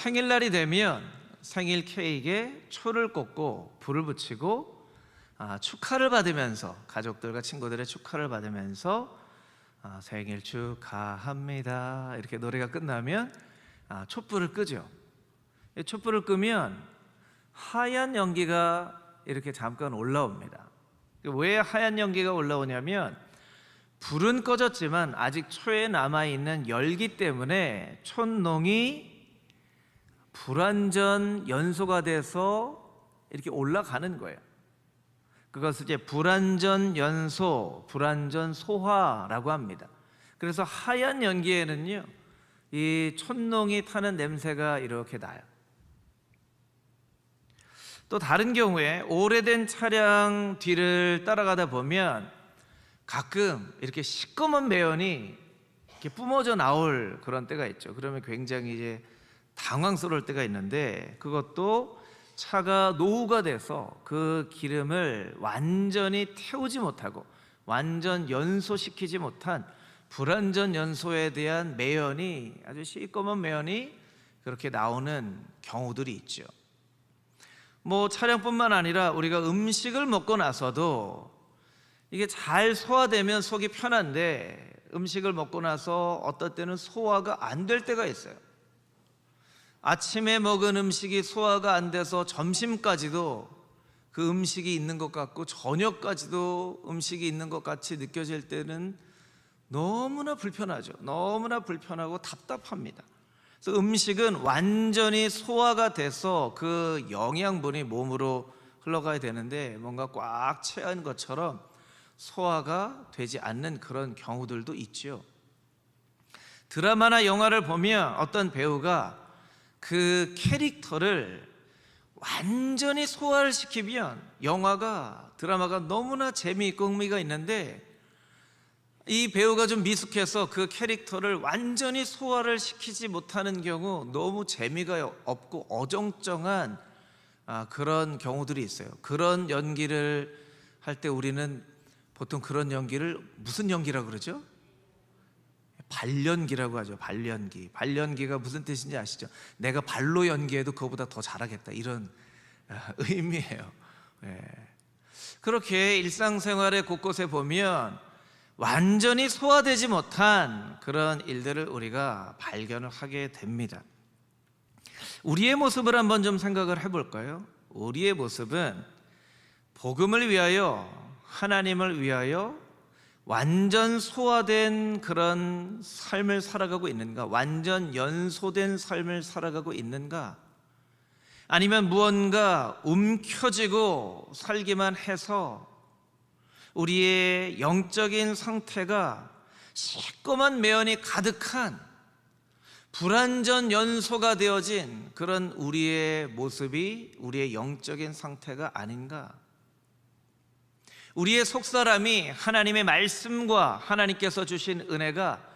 생일날이 되면 생일 케이크에 초를 꽂고 불을 붙이고 축하를 받으면서, 가족들과 친구들의 축하를 받으면서 생일 축하합니다 이렇게 노래가 끝나면 촛불을 끄죠. 촛불을 끄면 하얀 연기가 이렇게 잠깐 올라옵니다. 왜 하얀 연기가 올라오냐면 불은 꺼졌지만 아직 초에 남아있는 열기 때문에 촛농이 불완전 연소가 돼서 이렇게 올라가는 거예요. 그것을 이제 불완전 연소, 불완전 소화라고 합니다. 그래서 하얀 연기에는요, 이 촛농이 타는 냄새가 이렇게 나요. 또 다른 경우에 오래된 차량 뒤를 따라가다 보면 가끔 이렇게 시꺼먼 매연이 이렇게 뿜어져 나올 그런 때가 있죠. 그러면 굉장히 이제 당황스러울 때가 있는데, 그것도 차가 노후가 돼서 그 기름을 완전히 태우지 못하고 완전 연소시키지 못한 불완전 연소에 대한 매연이, 아주 시꺼먼 매연이 그렇게 나오는 경우들이 있죠. 차량뿐만 아니라 우리가 음식을 먹고 나서도 이게 잘 소화되면 속이 편한데 음식을 먹고 나서 어떨 때는 소화가 안 될 때가 있어요. 아침에 먹은 음식이 소화가 안 돼서 점심까지도 그 음식이 있는 것 같고 저녁까지도 음식이 있는 것 같이 느껴질 때는 너무나 불편하죠. 너무나 불편하고 답답합니다. 그래서 음식은 완전히 소화가 돼서 그 영양분이 몸으로 흘러가야 되는데 뭔가 꽉 채운 것처럼 소화가 되지 않는 그런 경우들도 있죠. 드라마나 영화를 보면 어떤 배우가 그 캐릭터를 완전히 소화를 시키면 드라마가 너무나 재미있고 흥미가 있는데, 이 배우가 좀 미숙해서 그 캐릭터를 완전히 소화를 시키지 못하는 경우 너무 재미가 없고 어정쩡한 그런 경우들이 있어요. 그런 연기를 할 때 우리는 보통 그런 연기를 무슨 연기라고 그러죠? 발연기라고 하죠. 발연기. 발연기가 무슨 뜻인지 아시죠? 내가 발로 연기해도 그거보다 더 잘하겠다, 이런 의미예요. 그렇게 일상생활의 곳곳에 보면 완전히 소화되지 못한 그런 일들을 우리가 발견을 하게 됩니다. 우리의 모습을 한번 좀 생각을 해볼까요? 우리의 모습은 복음을 위하여, 하나님을 위하여 완전 소화된 그런 삶을 살아가고 있는가? 완전 연소된 삶을 살아가고 있는가? 아니면 무언가 움켜쥐고 살기만 해서 우리의 영적인 상태가 시꺼먼 매연이 가득한 불완전 연소가 되어진 그런 우리의 모습이 우리의 영적인 상태가 아닌가? 우리의 속사람이 하나님의 말씀과 하나님께서 주신 은혜가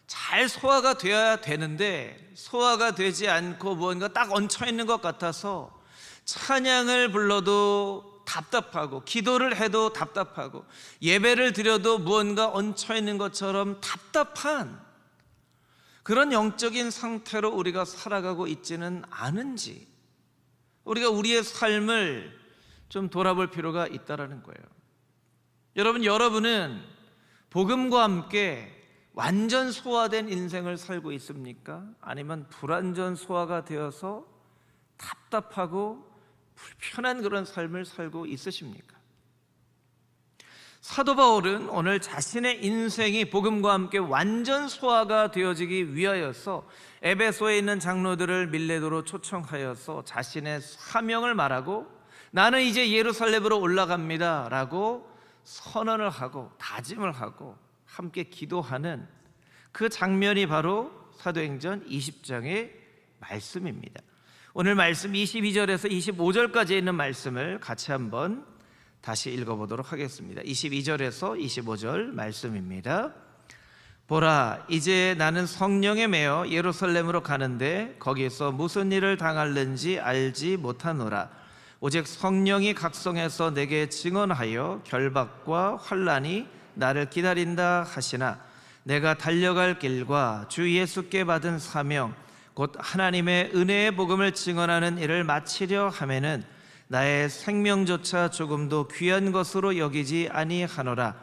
잘 소화가 되어야 되는데 소화가 되지 않고 무언가 딱 얹혀있는 것 같아서 찬양을 불러도 답답하고 기도를 해도 답답하고 예배를 드려도 무언가 얹혀있는 것처럼 답답한 그런 영적인 상태로 우리가 살아가고 있지는 않은지, 우리가 우리의 삶을 좀 돌아볼 필요가 있다는 거예요. 여러분은 복음과 함께 완전 소화된 인생을 살고 있습니까? 아니면 불완전 소화가 되어서 답답하고 불편한 그런 삶을 살고 있으십니까? 사도 바울은 오늘 자신의 인생이 복음과 함께 완전 소화가 되어지기 위하여서 에베소에 있는 장로들을 밀레도로 초청하여서 자신의 사명을 말하고 나는 이제 예루살렘으로 올라갑니다 라고 선언을 하고 다짐을 하고 함께 기도하는 그 장면이 바로 사도행전 20장의 말씀입니다. 오늘 말씀 22절에서 25절까지 있는 말씀을 같이 한번 다시 읽어보도록 하겠습니다. 22절에서 25절 말씀입니다. 보라, 이제 나는 성령에 매여 예루살렘으로 가는데 거기서 무슨 일을 당할는지 알지 못하노라. 오직 성령이 각성해서 내게 증언하여 결박과 환난이 나를 기다린다 하시나 내가 달려갈 길과 주 예수께 받은 사명 곧 하나님의 은혜의 복음을 증언하는 일을 마치려 하면은 나의 생명조차 조금도 귀한 것으로 여기지 아니하노라.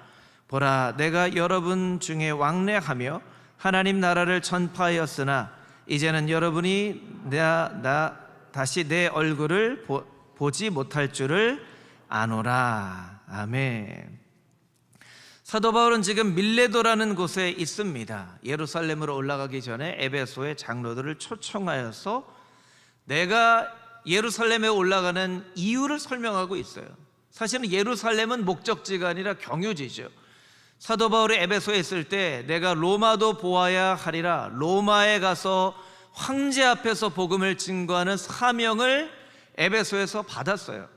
보라, 내가 여러분 중에 왕래하며 하나님 나라를 전파하였으나 이제는 여러분이 다시 내 얼굴을 보지 못할 줄을 아노라. 아멘. 사도 바울은 지금 밀레도라는 곳에 있습니다. 예루살렘으로 올라가기 전에 에베소의 장로들을 초청하여서 내가 예루살렘에 올라가는 이유를 설명하고 있어요. 사실은 예루살렘은 목적지가 아니라 경유지죠. 사도 바울이 에베소에 있을 때 내가 로마도 보아야 하리라, 로마에 가서 황제 앞에서 복음을 증거하는 사명을 에베소에서 받았어요.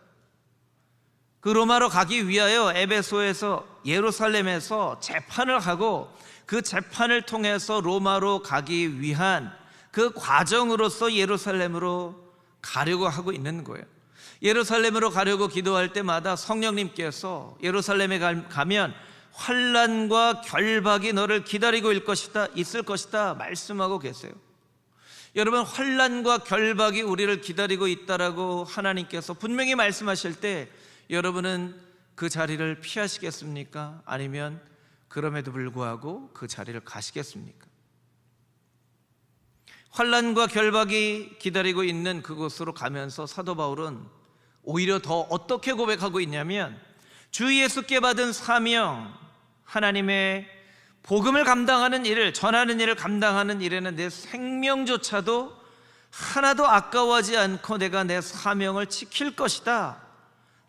그 로마로 가기 위하여 에베소에서, 예루살렘에서 재판을 하고 그 재판을 통해서 로마로 가기 위한 그 과정으로서 예루살렘으로 가려고 하고 있는 거예요. 예루살렘으로 가려고 기도할 때마다 성령님께서 예루살렘에 가면 환난과 결박이 너를 기다리고 있을 것이다 말씀하고 계세요. 여러분, 환난과 결박이 우리를 기다리고 있다라고 하나님께서 분명히 말씀하실 때 여러분은 그 자리를 피하시겠습니까? 아니면 그럼에도 불구하고 그 자리를 가시겠습니까? 환난과 결박이 기다리고 있는 그곳으로 가면서 사도 바울은 오히려 더 어떻게 고백하고 있냐면, 주 예수께 받은 사명, 하나님의 복음을 감당하는 일을, 전하는 일을 감당하는 일에는 내 생명조차도 하나도 아까워하지 않고 내가 내 사명을 지킬 것이다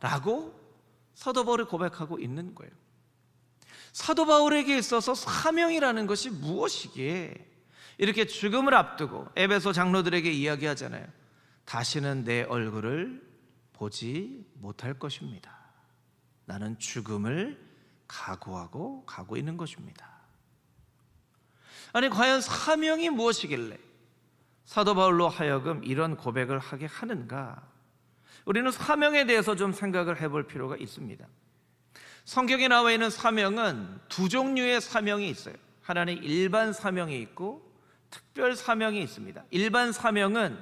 라고 사도 바울이 고백하고 있는 거예요. 사도 바울에게 있어서 사명이라는 것이 무엇이기에 이렇게 죽음을 앞두고 에베소 장로들에게 이야기하잖아요. 다시는 내 얼굴을 보지 못할 것입니다. 나는 죽음을 각오하고 가고 있는 것입니다. 아니, 과연 사명이 무엇이길래 사도 바울로 하여금 이런 고백을 하게 하는가? 우리는 사명에 대해서 좀 생각을 해볼 필요가 있습니다. 성경에 나와 있는 사명은 두 종류의 사명이 있어요. 하나는 일반 사명이 있고 특별 사명이 있습니다. 일반 사명은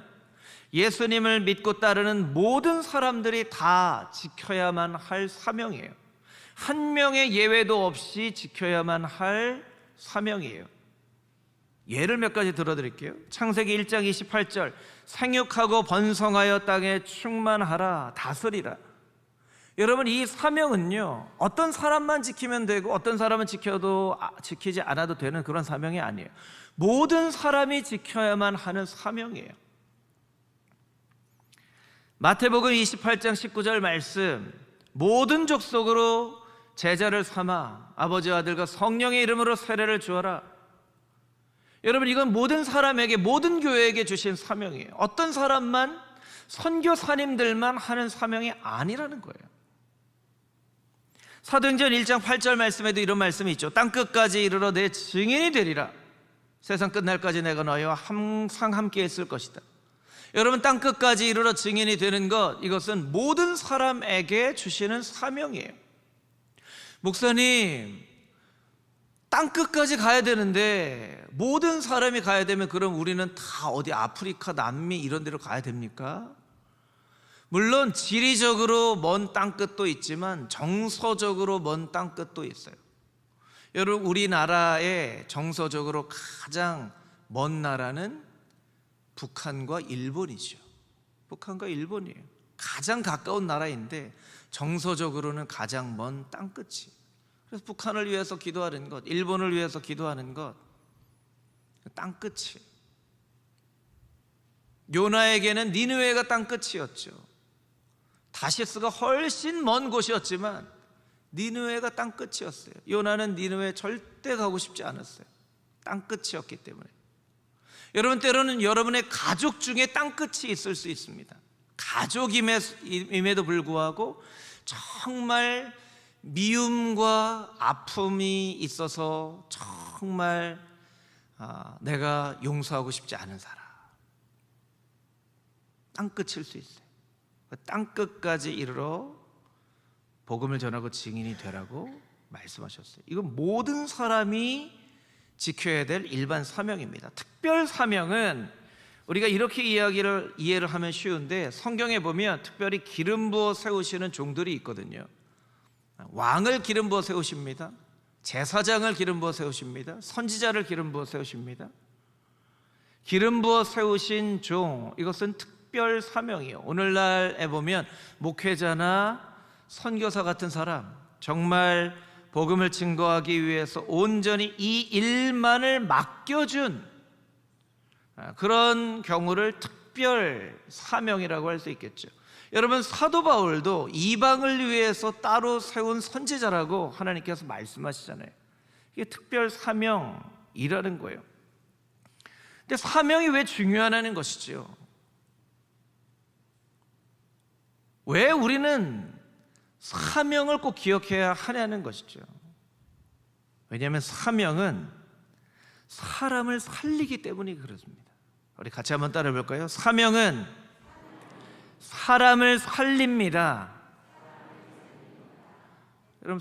예수님을 믿고 따르는 모든 사람들이 다 지켜야만 할 사명이에요. 한 명의 예외도 없이 지켜야만 할 사명이에요. 예를 몇 가지 들어드릴게요. 창세기 1장 28절, 생육하고 번성하여 땅에 충만하라, 다스리라. 여러분, 이 사명은요, 어떤 사람만 지키면 되고 어떤 사람은 지키지 않아도 되는 그런 사명이 아니에요. 모든 사람이 지켜야만 하는 사명이에요. 마태복음 28장 19절 말씀, 모든 족속으로 제자를 삼아 아버지와 아들과 성령의 이름으로 세례를 주어라. 여러분, 이건 모든 사람에게, 모든 교회에게 주신 사명이에요. 어떤 사람만, 선교사님들만 하는 사명이 아니라는 거예요. 사도행전 1장 8절 말씀에도 이런 말씀이 있죠. 땅끝까지 이르러 내 증인이 되리라. 세상 끝날까지 내가 너희와 항상 함께 있을 것이다. 여러분, 땅끝까지 이르러 증인이 되는 것, 이것은 모든 사람에게 주시는 사명이에요. 목사님, 땅끝까지 가야 되는데 모든 사람이 가야 되면 그럼 우리는 다 어디 아프리카, 남미 이런 데로 가야 됩니까? 물론 지리적으로 먼 땅끝도 있지만 정서적으로 먼 땅끝도 있어요. 여러분, 우리나라의 정서적으로 가장 먼 나라는 북한과 일본이죠. 북한과 일본이에요. 가장 가까운 나라인데 정서적으로는 가장 먼 땅끝이. 그래서 북한을 위해서 기도하는 것, 일본을 위해서 기도하는 것, 땅끝이. 요나에게는 니느웨가 땅끝이었죠. 다시스가 훨씬 먼 곳이었지만 니느웨가 땅끝이었어요. 요나는 니느웨 절대 가고 싶지 않았어요. 땅끝이었기 때문에. 여러분, 때로는 여러분의 가족 중에 땅끝이 있을 수 있습니다. 가족임에도 불구하고 정말 미움과 아픔이 있어서 정말 내가 용서하고 싶지 않은 사람, 땅끝일 수 있어요. 땅끝까지 이르러 복음을 전하고 증인이 되라고 말씀하셨어요. 이건 모든 사람이 지켜야 될 일반 사명입니다. 특별 사명은 우리가 이렇게 이해를 하면 쉬운데, 성경에 보면 특별히 기름 부어 세우시는 종들이 있거든요. 왕을 기름 부어 세우십니다. 제사장을 기름 부어 세우십니다. 선지자를 기름 부어 세우십니다. 기름 부어 세우신 종, 이것은 특별 사명이에요. 오늘날에 보면 목회자나 선교사 같은 사람, 정말 복음을 증거하기 위해서 온전히 이 일만을 맡겨준 그런 경우를 특별 사명이라고 할 수 있겠죠. 여러분, 사도 바울도 이방을 위해서 따로 세운 선지자라고 하나님께서 말씀하시잖아요. 이게 특별 사명이라는 거예요. 근데 사명이 왜 중요하냐는 것이죠. 왜 우리는 사명을 꼭 기억해야 하냐는 것이죠. 왜냐하면 사명은 사람을 살리기 때문이 그렇습니다. 우리 같이 한번 따라해 볼까요? 사명은 사람을 살립니다. 여러분,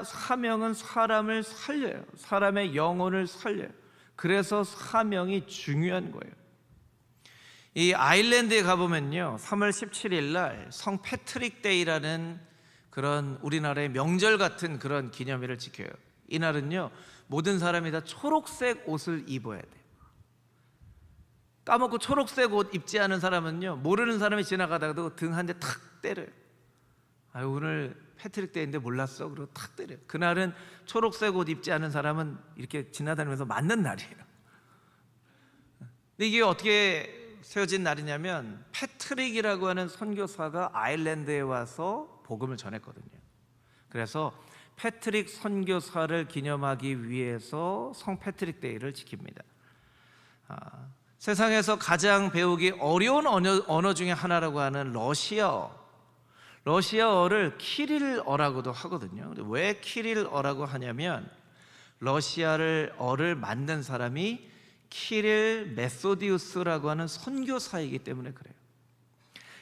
사명은 사람을 살려요. 사람의 영혼을 살려요. 그래서 사명이 중요한 거예요. 이 아일랜드에 가보면요, 3월 17일 날 성 패트릭 데이라는 그런 우리나라의 명절 같은 그런 기념일을 지켜요. 이날은요, 모든 사람이 다 초록색 옷을 입어야 돼요. 까먹고 초록색 옷 입지 않은 사람은요, 모르는 사람이 지나가다가도 등 한 대 탁 때려요. 아유, 오늘 패트릭 데이인데 몰랐어? 그러고 탁 때려요. 그날은 초록색 옷 입지 않은 사람은 이렇게 지나다니면서 맞는 날이에요. 근데 이게 어떻게 세워진 날이냐면, 패트릭이라고 하는 선교사가 아일랜드에 와서 복음을 전했거든요. 그래서 패트릭 선교사를 기념하기 위해서 성 패트릭 데이를 지킵니다. 세상에서 가장 배우기 어려운 언어 중에 하나라고 하는 러시아어를 키릴어라고도 하거든요. 왜 키릴어라고 하냐면, 러시아어를 만든 사람이 키릴 메소디우스라고 하는 선교사이기 때문에 그래요.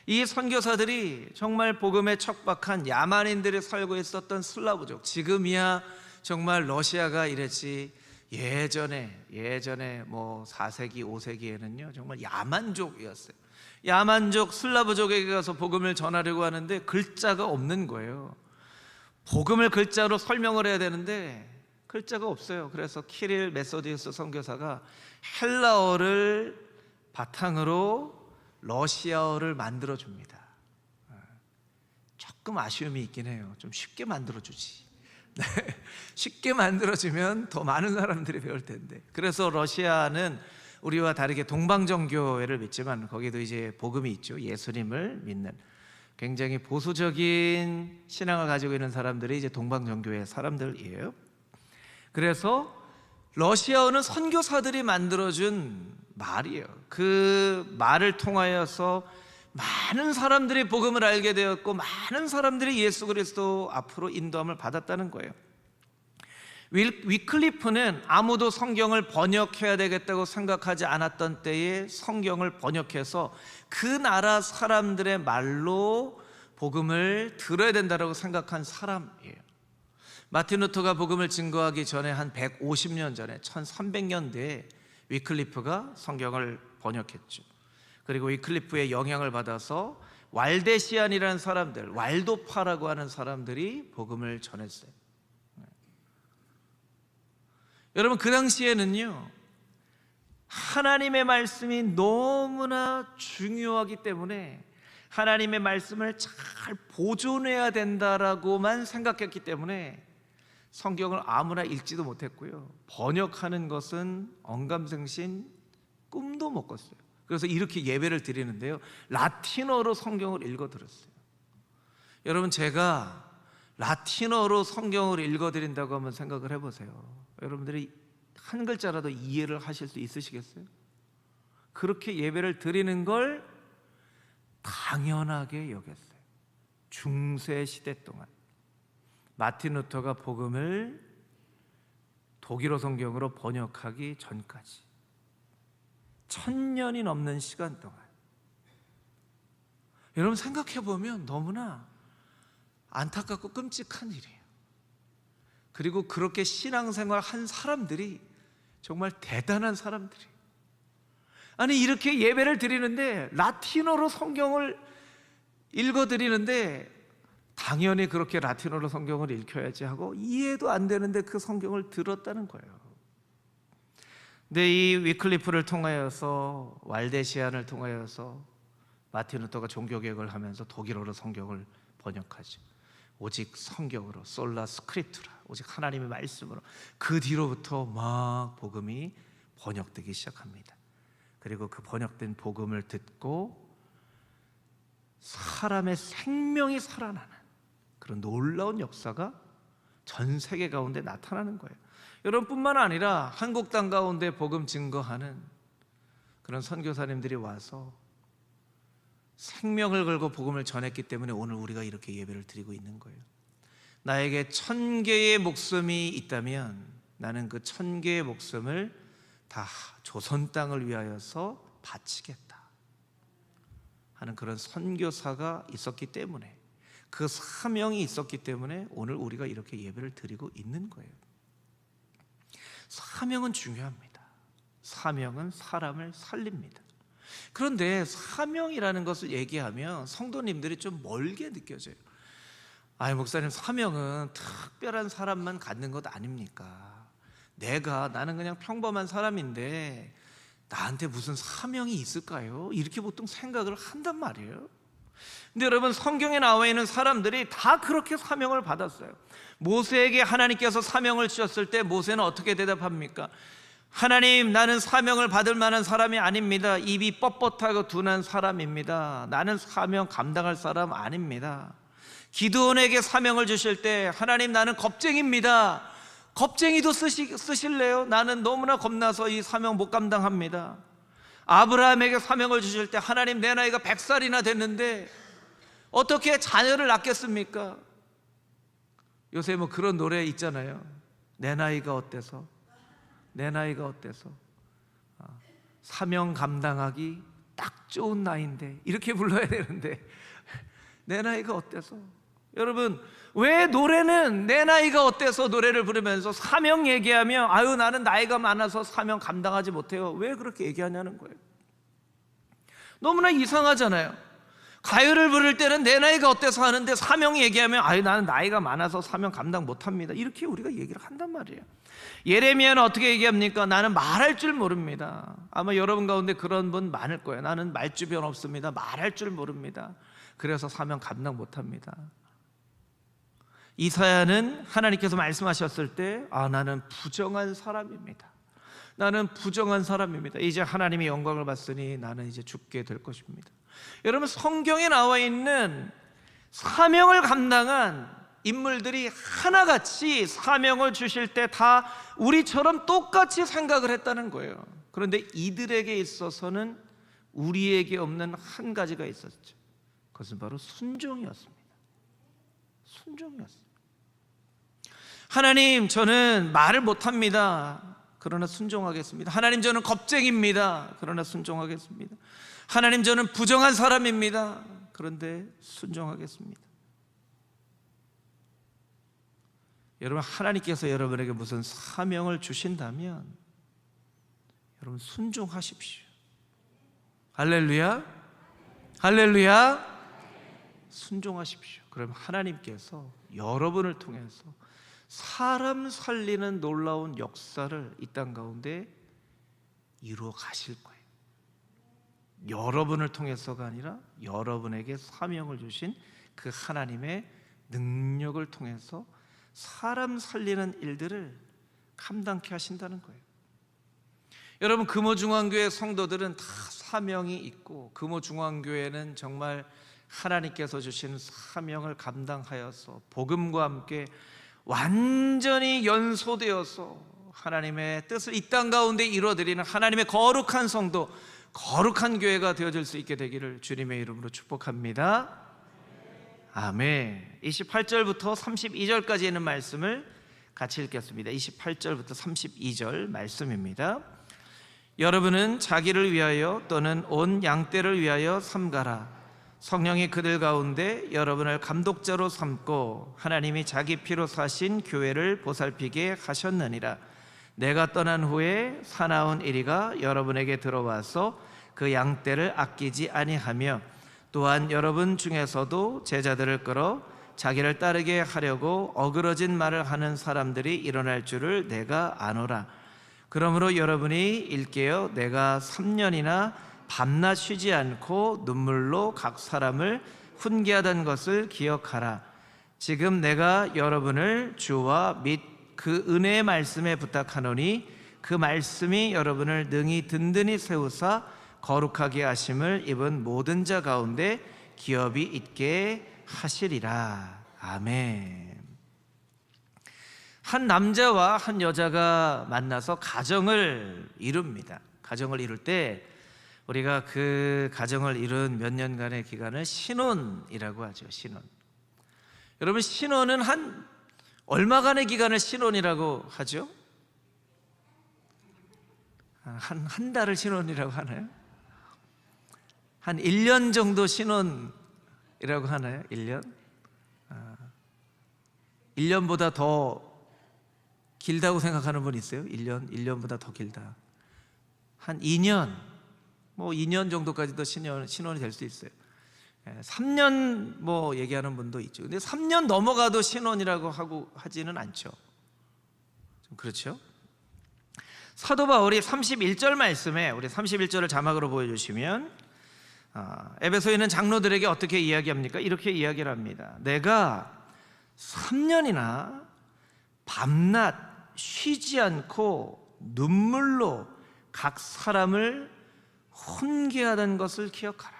이 선교사들이 정말 복음에 척박한 야만인들이 살고 있었던 슬라브족, 지금이야 정말 러시아가 이랬지, 예전에 뭐 4세기 5세기에는요 정말 야만족이었어요. 야만족 슬라브족에게 가서 복음을 전하려고 하는데 글자가 없는 거예요. 복음을 글자로 설명을 해야 되는데 글자가 없어요. 그래서 키릴 메소디우스 선교사가 헬라어를 바탕으로 러시아어를 만들어줍니다. 조금 아쉬움이 있긴 해요. 좀 쉽게 만들어주지. 쉽게 만들어주면 더 많은 사람들이 배울 텐데. 그래서 러시아는 우리와 다르게 동방정교회를 믿지만 거기도 이제 복음이 있죠. 예수님을 믿는 굉장히 보수적인 신앙을 가지고 있는 사람들이 이제 동방정교회 사람들이에요. 그래서 러시아어는 선교사들이 만들어준 말이에요. 그 말을 통하여서 많은 사람들이 복음을 알게 되었고, 많은 사람들이 예수 그리스도 앞으로 인도함을 받았다는 거예요. 위클리프는 아무도 성경을 번역해야 되겠다고 생각하지 않았던 때에 성경을 번역해서 그 나라 사람들의 말로 복음을 들어야 된다고 생각한 사람이에요. 마틴 루터가 복음을 증거하기 전에 한 150년 전에 1300년대에 위클리프가 성경을 번역했죠. 그리고 위클리프의 영향을 받아서 왈데시안이라는 사람들, 왈도파라고 하는 사람들이 복음을 전했어요. 여러분, 그 당시에는요 하나님의 말씀이 너무나 중요하기 때문에 하나님의 말씀을 잘 보존해야 된다라고만 생각했기 때문에 성경을 아무나 읽지도 못했고요, 번역하는 것은 언감생심 꿈도 못 꿨어요. 그래서 이렇게 예배를 드리는데요, 라틴어로 성경을 읽어 드렸어요. 여러분, 제가 라틴어로 성경을 읽어 드린다고 한번 생각을 해보세요. 여러분들이 한 글자라도 이해를 하실 수 있으시겠어요? 그렇게 예배를 드리는 걸 당연하게 여겼어요. 중세 시대 동안 마틴 루터가 복음을 독일어 성경으로 번역하기 전까지 1000년이 넘는 시간 동안, 여러분 생각해 보면 너무나 안타깝고 끔찍한 일이에요. 그리고 그렇게 신앙생활 한 사람들이 정말 대단한 사람들이에요. 아니 이렇게 예배를 드리는데 라틴어로 성경을 읽어드리는데 당연히 그렇게 라틴어로 성경을 읽혀야지 하고 이해도 안 되는데 그 성경을 들었다는 거예요. 근데 이 위클리프를 통하여서, 왈데시안을 통하여서 마틴 루터가 종교개혁을 하면서 독일어로 성경을 번역하죠. 오직 성경으로, 솔라 스크립투라, 오직 하나님의 말씀으로. 그 뒤로부터 막 복음이 번역되기 시작합니다. 그리고 그 번역된 복음을 듣고 사람의 생명이 살아나는 그런 놀라운 역사가 전 세계 가운데 나타나는 거예요. 여러분뿐만 아니라 한국 땅 가운데 복음 증거하는 그런 선교사님들이 와서 생명을 걸고 복음을 전했기 때문에 오늘 우리가 이렇게 예배를 드리고 있는 거예요. 나에게 1000개의 목숨이 있다면 나는 그 1000개의 목숨을 다 조선 땅을 위하여서 바치겠다 하는 그런 선교사가 있었기 때문에, 그 사명이 있었기 때문에 오늘 우리가 이렇게 예배를 드리고 있는 거예요. 사명은 중요합니다. 사명은 사람을 살립니다. 그런데 사명이라는 것을 얘기하면 성도님들이 좀 멀게 느껴져요. 아이, 목사님, 사명은 특별한 사람만 갖는 것 아닙니까? 나는 그냥 평범한 사람인데 나한테 무슨 사명이 있을까요? 이렇게 보통 생각을 한단 말이에요. 근데 여러분, 성경에 나와 있는 사람들이 다 그렇게 사명을 받았어요. 모세에게 하나님께서 사명을 주셨을 때 모세는 어떻게 대답합니까? 하나님, 나는 사명을 받을 만한 사람이 아닙니다. 입이 뻣뻣하고 둔한 사람입니다. 나는 사명 감당할 사람 아닙니다. 기드온에게 사명을 주실 때 하나님, 나는 겁쟁입니다. 겁쟁이도 쓰실래요? 나는 너무나 겁나서 이 사명 못 감당합니다. 아브라함에게 사명을 주실 때 하나님, 내 나이가 100살이나 됐는데 어떻게 자녀를 낳겠습니까? 요새 뭐 그런 노래 있잖아요. 내 나이가 어때서? 내 나이가 어때서? 사명 감당하기 딱 좋은 나이인데, 이렇게 불러야 되는데 내 나이가 어때서? 여러분, 왜 노래는 내 나이가 어때서 노래를 부르면서 사명 얘기하며 아유, 나는 나이가 많아서 사명 감당하지 못해요, 왜 그렇게 얘기하냐는 거예요. 너무나 이상하잖아요. 가요를 부를 때는 내 나이가 어때서 하는데 사명 얘기하면 아유, 나는 나이가 많아서 사명 감당 못합니다, 이렇게 우리가 얘기를 한단 말이에요. 예레미야는 어떻게 얘기합니까? 나는 말할 줄 모릅니다. 아마 여러분 가운데 그런 분 많을 거예요. 나는 말주변 없습니다. 말할 줄 모릅니다. 그래서 사명 감당 못합니다. 이사야는 하나님께서 말씀하셨을 때 나는 부정한 사람입니다. 나는 부정한 사람입니다. 이제 하나님의 영광을 봤으니 나는 이제 죽게 될 것입니다. 여러분, 성경에 나와 있는 사명을 감당한 인물들이 하나같이 사명을 주실 때 다 우리처럼 똑같이 생각을 했다는 거예요. 그런데 이들에게 있어서는 우리에게 없는 한 가지가 있었죠. 그것은 바로 순종이었습니다. 순종이었습니다. 하나님, 저는 말을 못합니다. 그러나 순종하겠습니다. 하나님, 저는 겁쟁입니다. 그러나 순종하겠습니다. 하나님, 저는 부정한 사람입니다. 그런데 순종하겠습니다. 여러분, 하나님께서 여러분에게 무슨 사명을 주신다면 여러분 순종하십시오. 할렐루야, 할렐루야. 순종하십시오. 그럼 하나님께서 여러분을 통해서 사람 살리는 놀라운 역사를 이 땅 가운데 이루어 가실 거예요. 여러분을 통해서가 아니라 여러분에게 사명을 주신 그 하나님의 능력을 통해서 사람 살리는 일들을 감당케 하신다는 거예요. 여러분, 금호중앙교회 성도들은 다 사명이 있고, 금호중앙교회는 정말 하나님께서 주신 사명을 감당하여서 복음과 함께 완전히 연소되어서 하나님의 뜻을 이 땅 가운데 이루어드리는 하나님의 거룩한 성도, 거룩한 교회가 되어질 수 있게 되기를 주님의 이름으로 축복합니다. 아멘. 28절부터 32절까지 있는 말씀을 같이 읽겠습니다. 28절부터 32절 말씀입니다. 여러분은 자기를 위하여 또는 온 양떼를 위하여 삼가라. 성령이 그들 가운데 여러분을 감독자로 삼고 하나님이 자기 피로 사신 교회를 보살피게 하셨느니라. 내가 떠난 후에 사나운 이리가 여러분에게 들어와서 그 양떼를 아끼지 아니하며 또한 여러분 중에서도 제자들을 끌어 자기를 따르게 하려고 어그러진 말을 하는 사람들이 일어날 줄을 내가 아노라. 그러므로 여러분이 일깨어 내가 3년이나 밤낮 쉬지 않고 눈물로 각 사람을 훈계하던 것을 기억하라. 지금 내가 여러분을 주와 및 그 은혜의 말씀에 부탁하노니 그 말씀이 여러분을 능히 든든히 세우사 거룩하게 하심을 입은 모든 자 가운데 기업이 있게 하시리라. 아멘. 한 남자와 한 여자가 만나서 가정을 이룹니다. 가정을 이룰 때 우리가 그 가정을 이룬 몇 년간의 기간을 신혼이라고 하죠. 신혼. 여러분, 신혼은 한 얼마간의 기간을 신혼이라고 하죠? 한 달을 신혼이라고 하나요? 한 1년 정도 신혼이라고 하나요? 1년? 1년보다 더 길다고 생각하는 분 있어요? 1년보다 더 길다. 한 2년, 뭐 2년 정도까지도 신혼이 될 수 있어요. 3년 뭐 얘기하는 분도 있죠. 근데 3년 넘어가도 신혼이라고 하지는 않죠. 좀 그렇죠? 사도 바울이 31절 말씀에, 우리 31절을 자막으로 보여주시면, 에베소에 있는 장로들에게 어떻게 이야기합니까? 이렇게 이야기를 합니다. 내가 3년이나 밤낮 쉬지 않고 눈물로 각 사람을 훈계하던 것을 기억하라.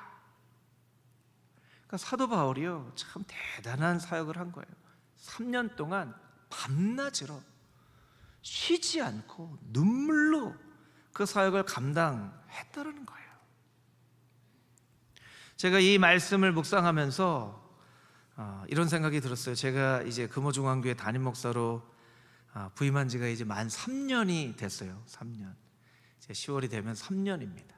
그러니까 사도 바울이요, 참 대단한 사역을 한 거예요. 3년 동안 밤낮으로 쉬지 않고 눈물로 그 사역을 감당했다는 거예요. 제가 이 말씀을 묵상하면서 이런 생각이 들었어요. 제가 이제 금호중앙교회 담임 목사로 부임한 지가 이제 만 3년이 됐어요. 3년. 이제 10월이 되면 3년입니다.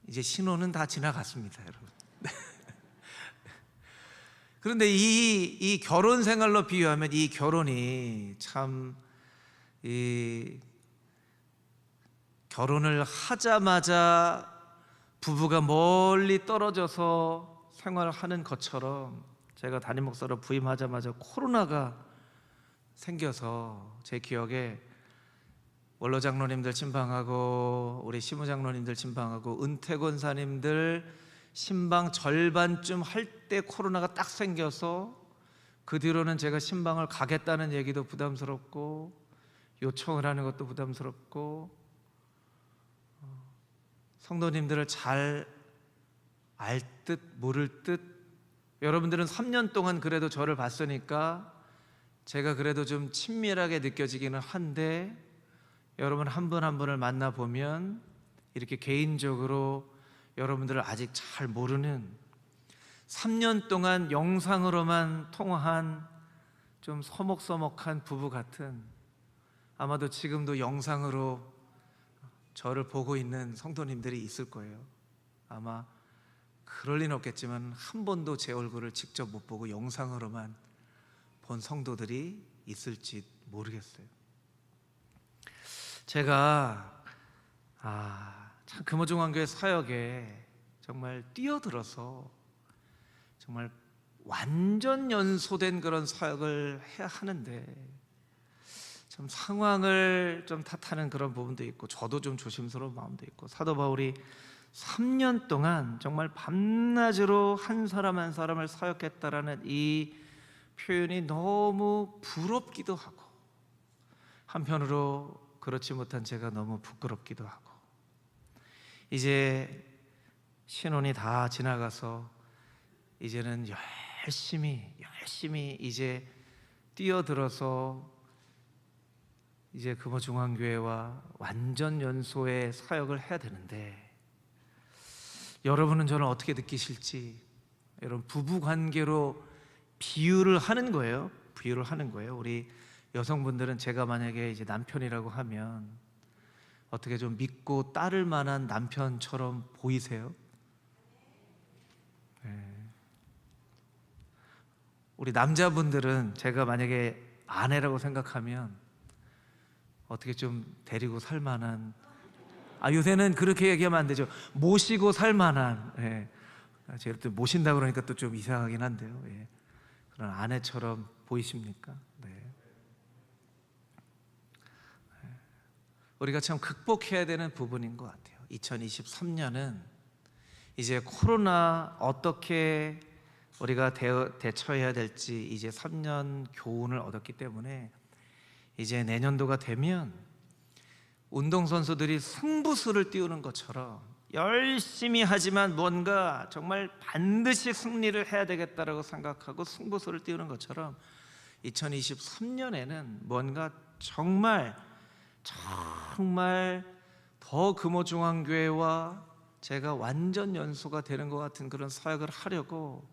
이제 신혼은 다 지나갔습니다, 여러분. 그런데 이 결혼 생활로 비유하면 이 결혼이 참, 이 결혼을 하자마자 부부가 멀리 떨어져서 생활하는 것처럼, 제가 담임 목사로 부임하자마자 코로나가 생겨서 제 기억에 원로 장로님들 친방하고 우리 시무 장로님들 친방하고 은퇴 권사님들 신방 절반쯤 할 때 코로나가 딱 생겨서 그 뒤로는 제가 신방을 가겠다는 얘기도 부담스럽고 요청을 하는 것도 부담스럽고, 성도님들을 잘 알 듯 모를 듯, 여러분들은 3년 동안 그래도 저를 봤으니까 제가 그래도 좀 친밀하게 느껴지기는 한데, 여러분 한 분 한 분을 만나보면 이렇게 개인적으로 여러분들을 아직 잘 모르는, 3년 동안 영상으로만 통화한 좀 서먹서먹한 부부 같은, 아마도 지금도 영상으로 저를 보고 있는 성도님들이 있을 거예요. 아마 그럴 리는 없겠지만 한 번도 제 얼굴을 직접 못 보고 영상으로만 본 성도들이 있을지 모르겠어요. 제가 참 금호중앙교회 사역에 정말 뛰어들어서 정말 완전 연소된 그런 사역을 해야 하는데, 좀 상황을 좀 탓하는 그런 부분도 있고 저도 좀 조심스러운 마음도 있고, 사도 바울이 3년 동안 정말 밤낮으로 한 사람 한 사람을 사역했다라는 이 표현이 너무 부럽기도 하고, 한편으로 그렇지 못한 제가 너무 부끄럽기도 하고, 이제 신혼이 다 지나가서 이제는 열심히 이제 뛰어들어서 이제 금호중앙교회와 완전 연소의 사역을 해야 되는데, 여러분은 저는 어떻게 느끼실지, 여러분 부부 관계로 비유를 하는 거예요. 우리 여성분들은 제가 만약에 이제 남편이라고 하면 어떻게 좀 믿고 따를 만한 남편처럼 보이세요? 네. 우리 남자분들은 제가 만약에 아내라고 생각하면 어떻게 좀 데리고 살 만한, 요새는 그렇게 얘기하면 안 되죠. 모시고 살 만한, 예. 제가 또 모신다 그러니까 또 좀 이상하긴 한데요. 예. 그런 아내처럼 보이십니까? 네. 우리가 참 극복해야 되는 부분인 것 같아요. 2023년은 이제 코로나 어떻게 우리가 대처해야 될지 이제 3년 교훈을 얻었기 때문에 이제 내년도가 되면 운동선수들이 승부수를 띄우는 것처럼 열심히 하지만 뭔가 정말 반드시 승리를 해야 되겠다라고 생각하고 승부수를 띄우는 것처럼 2023년에는 뭔가 정말 더 금호중앙교회와 제가 완전 연소가 되는 것 같은 그런 사역을 하려고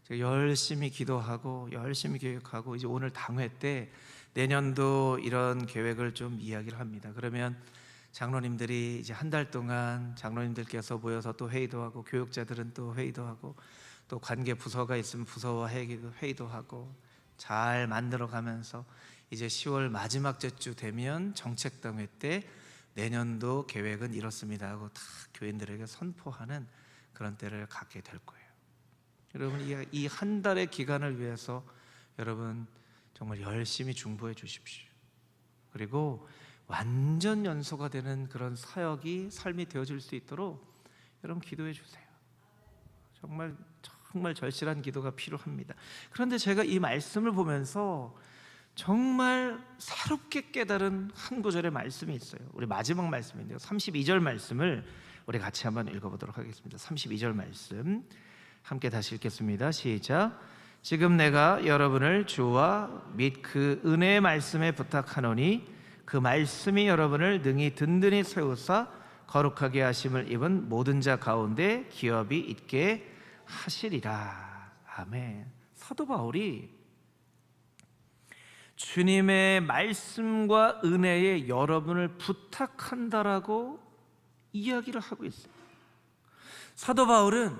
제가 열심히 기도하고 열심히 교육하고 이제 오늘 당회 때 내년도 이런 계획을 좀 이야기를 합니다. 그러면 장로님들이 이제 한 달 동안 장로님들께서 모여서 또 회의도 하고 교육자들은 또 회의도 하고 또 관계 부서가 있으면 부서와 회의도 하고 잘 만들어 가면서 이제 10월 마지막 주 되면 정책당회 때 내년도 계획은 이렇습니다 하고 다 교인들에게 선포하는 그런 때를 갖게 될 거예요. 여러분 이 한 달의 기간을 위해서 여러분 정말 열심히 중보해 주십시오. 그리고 완전 연소가 되는 그런 사역이 삶이 되어질 수 있도록 여러분 기도해 주세요. 정말 절실한 기도가 필요합니다. 그런데 제가 이 말씀을 보면서 정말 새롭게 깨달은 한 구절의 말씀이 있어요. 우리 마지막 말씀인데요, 32절 말씀을 우리 같이 한번 읽어보도록 하겠습니다. 32절 말씀 함께 다시 읽겠습니다. 시작. 지금 내가 여러분을 주와 및 그 은혜의 말씀에 부탁하노니 그 말씀이 여러분을 능히 든든히 세우사 거룩하게 하심을 입은 모든 자 가운데 기업이 있게 하시리라. 아멘. 사도 바울이 주님의 말씀과 은혜에 여러분을 부탁한다라고 이야기를 하고 있어요. 사도 바울은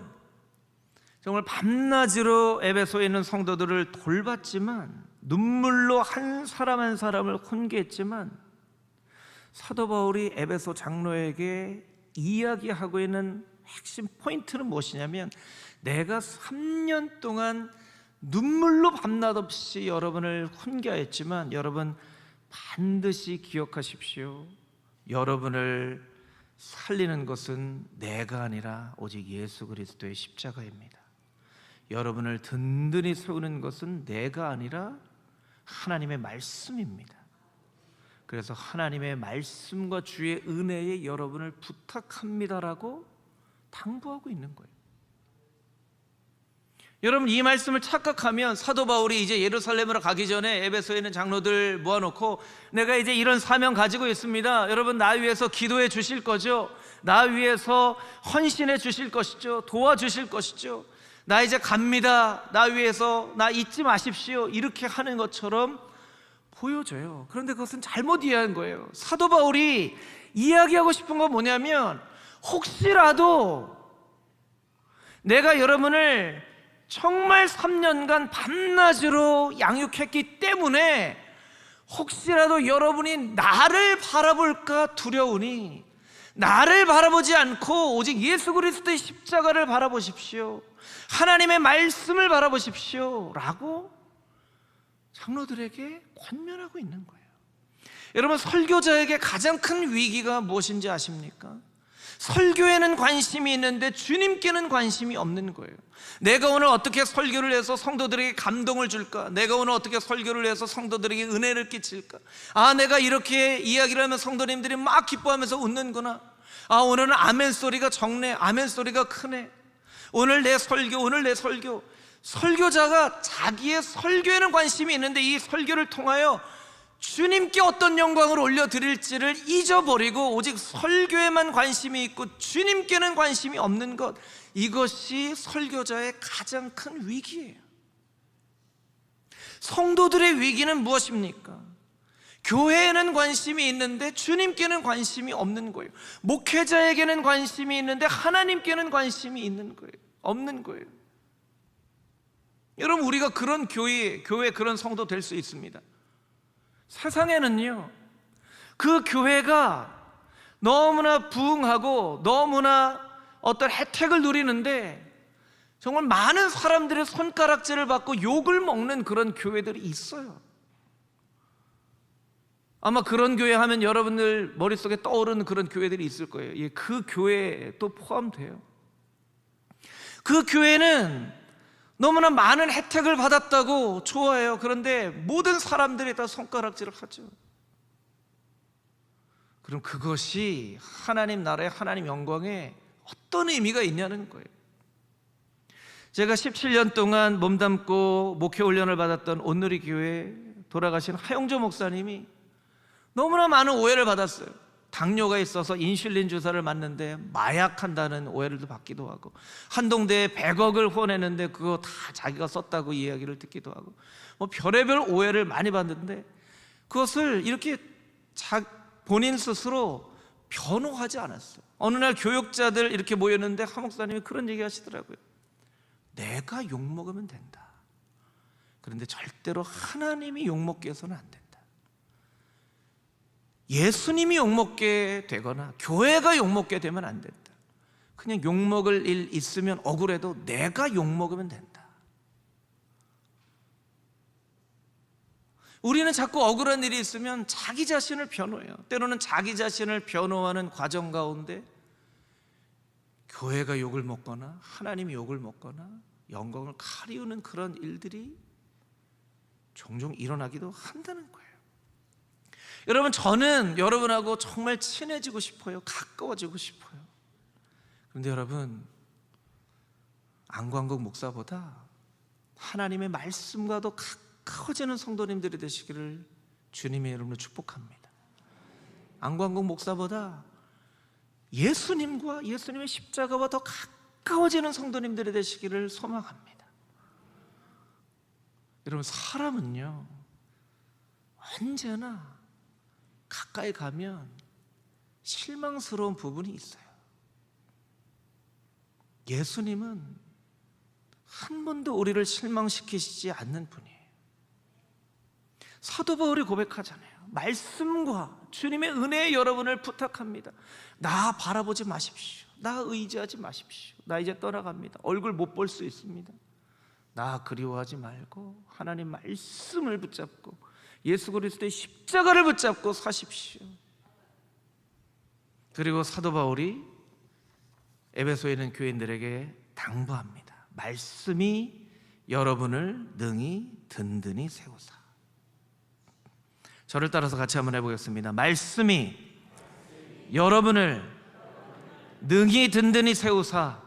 정말 밤낮으로 에베소에 있는 성도들을 돌봤지만 눈물로 한 사람 한 사람을 훈계했지만 사도 바울이 에베소 장로에게 이야기하고 있는 핵심 포인트는 무엇이냐면 내가 3년 동안 눈물로 밤낮 없이 여러분을 훈계하였지만 여러분 반드시 기억하십시오. 여러분을 살리는 것은 내가 아니라 오직 예수 그리스도의 십자가입니다. 여러분을 든든히 세우는 것은 내가 아니라 하나님의 말씀입니다. 그래서 하나님의 말씀과 주의 은혜에 여러분을 부탁합니다라고 당부하고 있는 거예요. 여러분 이 말씀을 착각하면 사도 바울이 이제 예루살렘으로 가기 전에 에베소에 있는 장로들 모아놓고 내가 이제 이런 사명 가지고 있습니다. 여러분 나 위해서 기도해 주실 거죠? 나 위해서 헌신해 주실 것이죠? 도와주실 것이죠? 나 이제 갑니다. 나 위해서 나 잊지 마십시오. 이렇게 하는 것처럼 보여져요. 그런데 그것은 잘못 이해한 거예요. 사도 바울이 이야기하고 싶은 건 뭐냐면 혹시라도 내가 여러분을 정말 3년간 밤낮으로 양육했기 때문에 혹시라도 여러분이 나를 바라볼까 두려우니 나를 바라보지 않고 오직 예수 그리스도의 십자가를 바라보십시오. 하나님의 말씀을 바라보십시오 라고 장로들에게 권면하고 있는 거예요. 여러분 설교자에게 가장 큰 위기가 무엇인지 아십니까? 설교에는 관심이 있는데 주님께는 관심이 없는 거예요. 내가 오늘 어떻게 설교를 해서 성도들에게 감동을 줄까? 내가 오늘 어떻게 설교를 해서 성도들에게 은혜를 끼칠까? 내가 이렇게 이야기를 하면 성도님들이 막 기뻐하면서 웃는구나. 오늘은 아멘 소리가 적네. 아멘 소리가 크네. 오늘 내 설교. 설교자가 자기의 설교에는 관심이 있는데 이 설교를 통하여 주님께 어떤 영광을 올려드릴지를 잊어버리고 오직 설교에만 관심이 있고 주님께는 관심이 없는 것, 이것이 설교자의 가장 큰 위기예요. 성도들의 위기는 무엇입니까? 교회에는 관심이 있는데 주님께는 관심이 없는 거예요. 목회자에게는 관심이 있는데 하나님께는 관심이 없는 거예요. 여러분 우리가 그런 교회 그런 성도 될 수 있습니다. 세상에는요 그 교회가 너무나 부흥하고 너무나 어떤 혜택을 누리는데 정말 많은 사람들의 손가락질을 받고 욕을 먹는 그런 교회들이 있어요. 아마 그런 교회 하면 여러분들 머릿속에 떠오르는 그런 교회들이 있을 거예요. 예, 그 교회에 또 포함돼요. 그 교회는 너무나 많은 혜택을 받았다고 좋아해요. 그런데 모든 사람들이 다 손가락질을 하죠. 그럼 그것이 하나님 나라의 하나님 영광에 어떤 의미가 있냐는 거예요. 제가 17년 동안 몸담고 목회 훈련을 받았던 온누리 교회 돌아가신 하영조 목사님이 너무나 많은 오해를 받았어요. 당뇨가 있어서 인슐린 주사를 맞는데 마약한다는 오해를 받기도 하고, 한동대에 100억을 후원했는데 그거 다 자기가 썼다고 이야기를 듣기도 하고, 뭐 별의별 오해를 많이 받는데 그것을 이렇게 본인 스스로 변호하지 않았어요. 어느 날 교육자들 이렇게 모였는데 하 목사님이 그런 얘기 하시더라고요. 내가 욕먹으면 된다. 그런데 절대로 하나님이 욕먹게 해서는 안 된다. 예수님이 욕먹게 되거나 교회가 욕먹게 되면 안 된다. 그냥 욕먹을 일 있으면 억울해도 내가 욕먹으면 된다. 우리는 자꾸 억울한 일이 있으면 자기 자신을 변호해요. 때로는 자기 자신을 변호하는 과정 가운데 교회가 욕을 먹거나 하나님이 욕을 먹거나 영광을 가리우는 그런 일들이 종종 일어나기도 한다는 거예요. 여러분, 저는 여러분하고 정말 친해지고 싶어요. 가까워지고 싶어요. 그런데 여러분, 안광국 목사보다 하나님의 말씀과도 가까워지는 성도님들이 되시기를 주님의 이름으로 축복합니다. 안광국 목사보다 예수님과 예수님의 십자가와 더 가까워지는 성도님들이 되시기를 소망합니다. 여러분, 사람은요 언제나 가까이 가면 실망스러운 부분이 있어요. 예수님은 한 번도 우리를 실망시키시지 않는 분이에요. 사도 바울이 고백하잖아요. 말씀과 주님의 은혜에 여러분을 부탁합니다. 나 바라보지 마십시오. 나 의지하지 마십시오. 나 이제 떠나갑니다. 얼굴 못 볼 수 있습니다. 나 그리워하지 말고 하나님 말씀을 붙잡고 예수 그리스도의 십자가를 붙잡고 사십시오. 그리고 사도 바울이 에베소에 있는 교인들에게 당부합니다. 말씀이 여러분을 능히 든든히 세우사. 저를 따라서 같이 한번 해보겠습니다. 말씀이 여러분을 능히 든든히 세우사.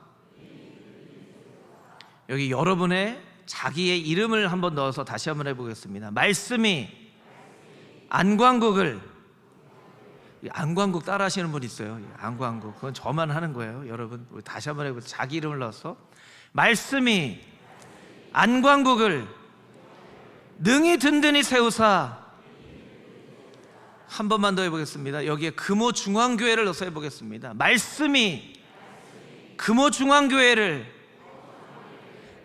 여기 여러분의 자기의 이름을 한번 넣어서 다시 한번 해보겠습니다. 말씀이 안광국을, 안광국 따라 하시는 분 있어요. 안광국, 그건 저만 하는 거예요. 여러분 우리 다시 한번 해보세요. 자기 이름을 넣어서 말씀이 안광국을 능히 든든히 세우사. 한 번만 더 해보겠습니다. 여기에 금호중앙교회를 넣어서 해보겠습니다. 말씀이 금호중앙교회를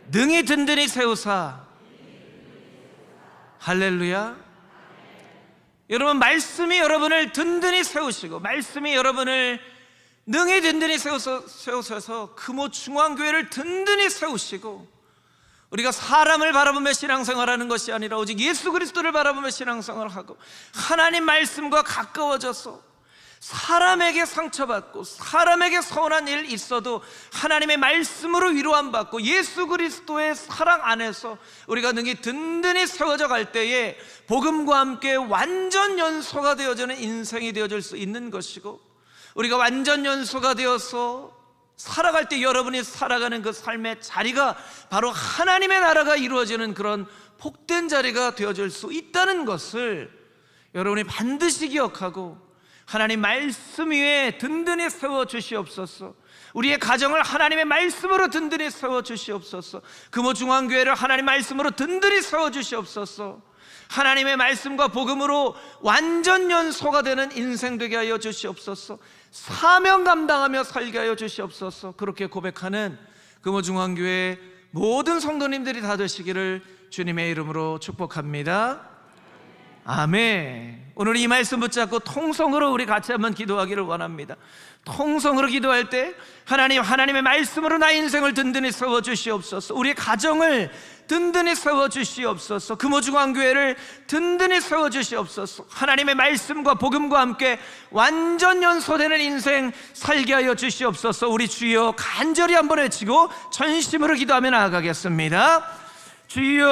능히 든든히 세우사. 할렐루야. 여러분, 말씀이 여러분을 든든히 세우시고 말씀이 여러분을 능히 든든히 세우셔서 금호중앙교회를 든든히 세우시고, 우리가 사람을 바라보며 신앙생활하는 것이 아니라 오직 예수 그리스도를 바라보며 신앙생활을 하고 하나님 말씀과 가까워져서 사람에게 상처받고 사람에게 서운한 일 있어도 하나님의 말씀으로 위로함 받고 예수 그리스도의 사랑 안에서 우리가 능히 든든히 세워져 갈 때에 복음과 함께 완전 연소가 되어지는 인생이 되어질 수 있는 것이고, 우리가 완전 연소가 되어서 살아갈 때 여러분이 살아가는 그 삶의 자리가 바로 하나님의 나라가 이루어지는 그런 복된 자리가 되어질 수 있다는 것을 여러분이 반드시 기억하고 하나님 말씀 위에 든든히 세워주시옵소서. 우리의 가정을 하나님의 말씀으로 든든히 세워주시옵소서. 금호중앙교회를 하나님 말씀으로 든든히 세워주시옵소서. 하나님의 말씀과 복음으로 완전 연소가 되는 인생 되게 하여 주시옵소서. 사명 감당하며 살게 하여 주시옵소서. 그렇게 고백하는 금호중앙교회 모든 성도님들이 다 되시기를 주님의 이름으로 축복합니다. 아멘. 오늘 이 말씀 붙잡고 통성으로 우리 같이 한번 기도하기를 원합니다. 통성으로 기도할 때 하나님의 말씀으로 나의 인생을 든든히 세워주시옵소서. 우리의 가정을 든든히 세워주시옵소서. 금호중앙교회를 든든히 세워주시옵소서. 하나님의 말씀과 복음과 함께 완전 연소되는 인생 살게 하여 주시옵소서. 우리 주여 간절히 한번 외치고 전심으로 기도하며 나아가겠습니다. 주여,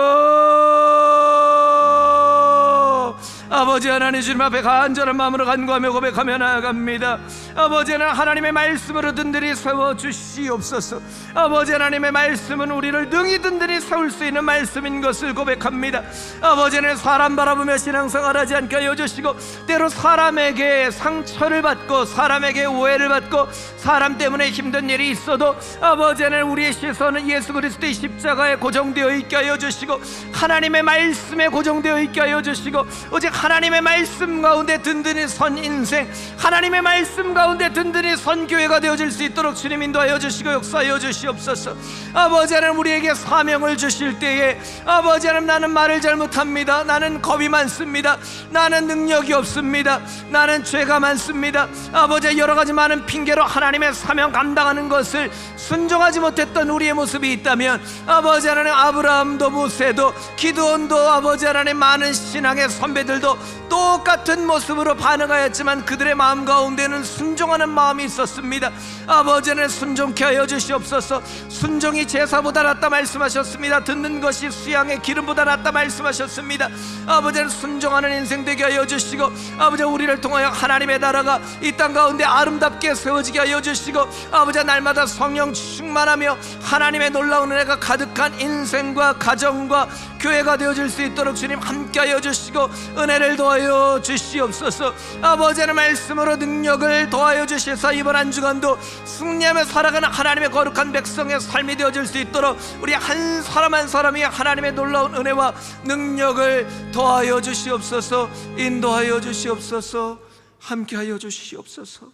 아버지 하나님, 주님 앞에 간절한 마음으로 간구하며 고백하며 나아갑니다. 아버지 하나님, 하나님의 말씀으로 든든히 세워주시옵소서. 아버지 하나님의 말씀은 우리를 능히 든든히 세울 수 있는 말씀인 것을 고백합니다. 아버지 하나님, 사람 바라보며 신앙생활하지 않게 하여 주시고, 때로 사람에게 상처를 받고 사람에게 오해를 받고 사람 때문에 힘든 일이 있어도 아버지 하나님, 우리의 시선은 예수 그리스도의 십자가에 고정되어 있게 하여 주시고, 하나님의 말씀에 고정되어 있게 하여 주시고, 오직 하나님의 말씀 가운데 든든히 선 인생, 하나님의 말씀 가운데 든든히 선 교회가 되어질 수 있도록 주님 인도하여 주시고 역사하여 주시옵소서. 아버지 하나님, 우리에게 사명을 주실 때에 아버지 하나님, 나는 말을 잘못합니다. 나는 겁이 많습니다. 나는 능력이 없습니다. 나는 죄가 많습니다. 아버지, 여러 가지 많은 핑계로 하나님의 사명 감당하는 것을 순종하지 못했던 우리의 모습이 있다면, 아버지 하나님, 아브라함도 모세도 기드온도 아버지 하나님, 많은 신앙의 선배들도 똑같은 모습으로 반응하였지만 그들의 마음 가운데는 순종하는 마음이 있었습니다. 아버지 하나님, 순종케 하여 주시옵소서. 순종이 제사보다 낫다 말씀하셨습니다. 듣는 것이 수양의 기름보다 낫다 말씀하셨습니다. 아버지 하나님, 순종하는 인생 되게 하여 주시고, 아버지 우리를 통하여 하나님의 나라가 이 땅 가운데 아름답게 세워지게 하여 주시고, 아버지 날마다 성령 충만하며 하나님의 놀라운 은혜가 가득한 인생과 가정과 교회가 되어질 수 있도록 주님 함께 하여 주시고 은혜를 더하여 주시옵소서. 아버지의 말씀으로 능력을 더하여 주셔서 이번 한 주간도 승리하며 살아가는 하나님의 거룩한 백성의 삶이 되어질 수 있도록 우리 한 사람 한 사람이 하나님의 놀라운 은혜와 능력을 더하여 주시옵소서. 인도하여 주시옵소서. 함께하여 주시옵소서.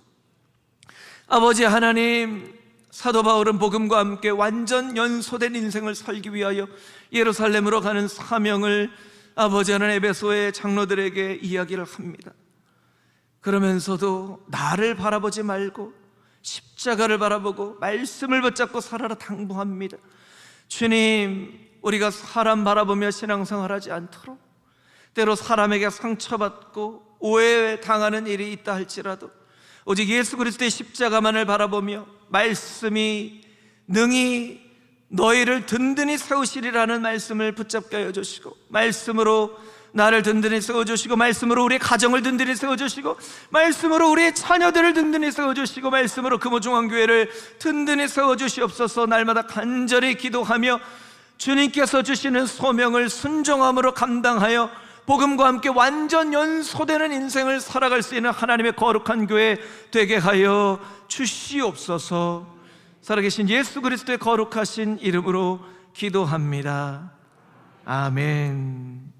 아버지 하나님, 사도 바울은 복음과 함께 완전 연소된 인생을 살기 위하여 예루살렘으로 가는 사명을 아버지 하나님, 에베소의 장로들에게 이야기를 합니다. 그러면서도 나를 바라보지 말고 십자가를 바라보고 말씀을 붙잡고 살아라 당부합니다. 주님, 우리가 사람 바라보며 신앙생활하지 않도록, 때로 사람에게 상처받고 오해당하는 일이 있다 할지라도 오직 예수 그리스도의 십자가만을 바라보며 말씀이 능히 너희를 든든히 세우시리라는 말씀을 붙잡게 하여 주시고, 말씀으로 나를 든든히 세워주시고, 말씀으로 우리의 가정을 든든히 세워주시고, 말씀으로 우리의 자녀들을 든든히 세워주시고, 말씀으로 금호중앙교회를 든든히 세워주시옵소서. 날마다 간절히 기도하며 주님께서 주시는 소명을 순종함으로 감당하여 복음과 함께 완전 연소되는 인생을 살아갈 수 있는 하나님의 거룩한 교회 되게 하여 주시옵소서. 살아계신 예수 그리스도의 거룩하신 이름으로 기도합니다. 아멘.